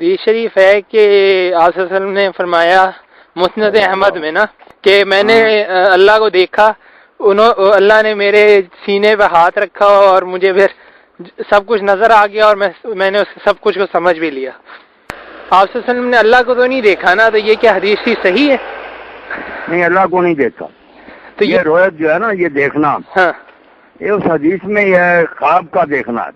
حدیث شریف ہے کہ آپ صلی اللہ علیہ وسلم نے فرمایا مسند احمد میں نا کہ میں نے اللہ کو دیکھا، اللہ نے میرے سینے پہ ہاتھ رکھا اور مجھے پھر سب کچھ نظر آ گیا اور میں نے سب کچھ کو سمجھ بھی لیا۔ آپ صلی اللہ علیہ وسلم نے اللہ کو تو نہیں دیکھا نا، تو یہ کیا حدیث ہی صحیح ہے؟ نہیں، اللہ کو نہیں دیکھا۔ تو یہ رویت جو ہے نا، یہ دیکھنا، ہاں یہ اس حدیث میں یہ ہے خواب کا دیکھنا،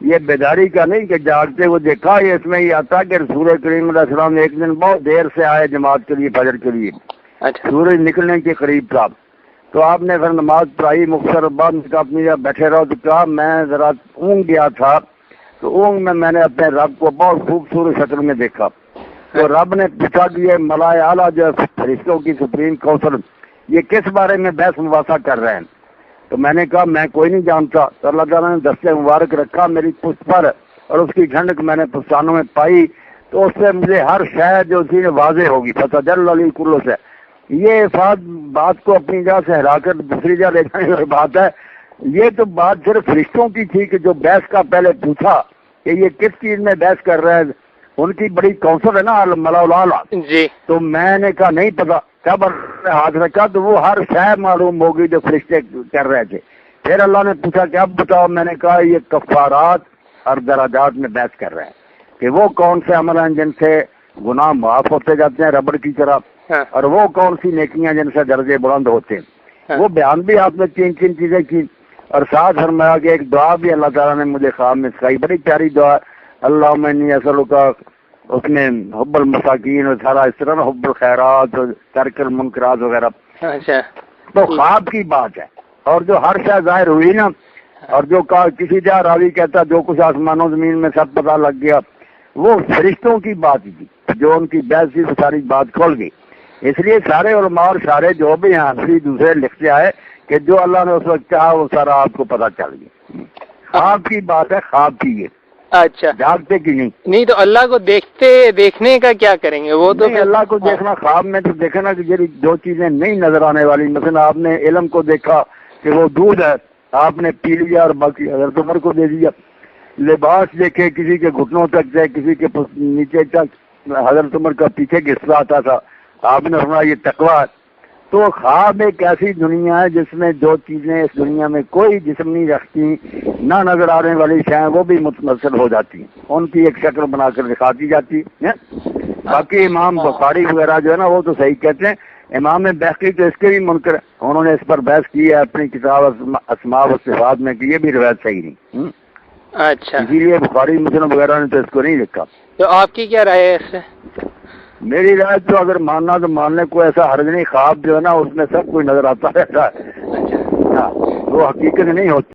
یہ بیداری کا نہیں کہ جاگتے ہوئے دیکھا۔ یہ اس میں یہ آتا کہ رسول کریم علیہ السلام ایک دن بہت دیر سے آئے جماعت کے لیے، فجر کے لیے، سورج نکلنے کے قریب تھا، تو آپ نے پھر نماز پڑھائی مختصر، بعد میں کہا اپنی جگہ بیٹھے رہو، تو کہا میں ذرا اونگ گیا تھا، تو اونگ میں نے اپنے رب کو بہت خوبصورت شکل میں دیکھا۔ تو رب نے پوچھا کہ یہ ملائے اعلیٰ جو فرشتوں کی سپریم کونسل یہ کس بارے میں بحث مباحثہ کر رہے ہیں؟ تو میں نے کہا میں کوئی نہیں جانتا۔ تو اللہ تعالیٰ نے دستے مبارک رکھا میری پشت پر، اور اس کی ٹھنڈک میں نے پستانوں میں پائی، تو اس سے مجھے ہر شے جو تھی واضح ہوگی، فتجلی علی کل سے۔ یہ بات کو اپنی جگہ سے ہلا کر دوسری جگہ لے جانے والی بات ہے۔ یہ تو بات صرف فرشتوں کی تھی کہ جو بحث کا پہلے پوچھا کہ یہ کس چیز میں بحث کر رہے ہیں، ان کی بڑی کونسل ہے نا ملا الاعلیٰ جی۔ تو میں نے کہا نہیں پتا، کب ہاتھ رکھا تو وہ ہر شے معلوم ہوگی جو فرشتے کر رہے تھے۔ پھر اللہ نے پوچھا کہ اب بتاؤ، میں نے کہا یہ کفارات اور درجات میں بحث کر رہے ہیں کہ وہ کون سے عمل ہیں جن سے گناہ معاف ہوتے جاتے ہیں ربڑ کی طرح، اور وہ کون سی نیکیاں جن سے درجے بلند ہوتے ہیں۔ وہ بیان بھی آپ نے تین چیزیں کی، اور ساتھ فرمایا کہ ایک دعا بھی اللہ تعالیٰ نے مجھے خواب میں سکھائی، بڑی پیاری دعا، اللہم انی اسألک، اس میں حب المساکین اور سارا اس طرح حب الخیرات اور ترک المنکرات وغیرہ۔ تو خواب کی بات ہے، اور جو ہر شے ظاہر ہوئی نا، اور جو کسی جگہ راوی کہتا جو کچھ آسمان و زمین میں سب پتہ لگ گیا، وہ فرشتوں کی بات تھی، جو ان کی بحث تھی ساری بات کھول گئی۔ اس لیے سارے علماء اور سارے جو بھی ہیں دوسرے لکھتے آئے کہ جو اللہ نے اس وقت کہا وہ سارا آپ کو پتہ چل گیا۔ خواب کی بات ہے، خواب کی ہے، اچھا جاگتے کی نہیں۔ تو اللہ کو دیکھنے کا کیا کریں گے؟ وہ تو اللہ کو دیکھنا خواب میں تو دیکھے نا کہ جو چیزیں نہیں نظر آنے والی، مثلا آپ نے علم کو دیکھا کہ وہ دودھ ہے، آپ نے پی لیا اور باقی حضرت عمر کو دے دیا۔ لباس دیکھے، کسی کے گھٹنوں تک جائے، کسی کے نیچے تک، حضرت عمر کا پیچھے گھستا آتا تھا، آپ نے فرمایا یہ تقویٰ ہے۔ تو خواب ایک ایسی دنیا ہے جس میں جو چیزیں اس دنیا میں کوئی جسم نہیں رکھتی، نہ نظر آنے والی شیں وہ بھی متمثل ہو جاتی ہیں، ان کی ایک شکل بنا کر دکھاتی جاتی ہے۔ باقی امام بخاری وغیرہ جو ہے نا وہ تو صحیح کہتے ہیں، امام بحقی تو اس کے بھی منکر ہے، انہوں نے اس پر بحث کی ہے اپنی کتاب اسماء و صفات میں کہ یہ بھی روایت صحیح نہیں۔ اچھا، اسی لیے بخاری مسلم وغیرہ نے تو اس کو نہیں لکھا۔ تو آپ کی کیا رائے ہے اس سے؟ میری رائے تو اگر ماننا تو ماننے کو ایسا حرج نہیں، خواب جو ہے نا اس میں سب کچھ نظر آتا رہتا ہے، وہ حقیقت نہیں ہوتی۔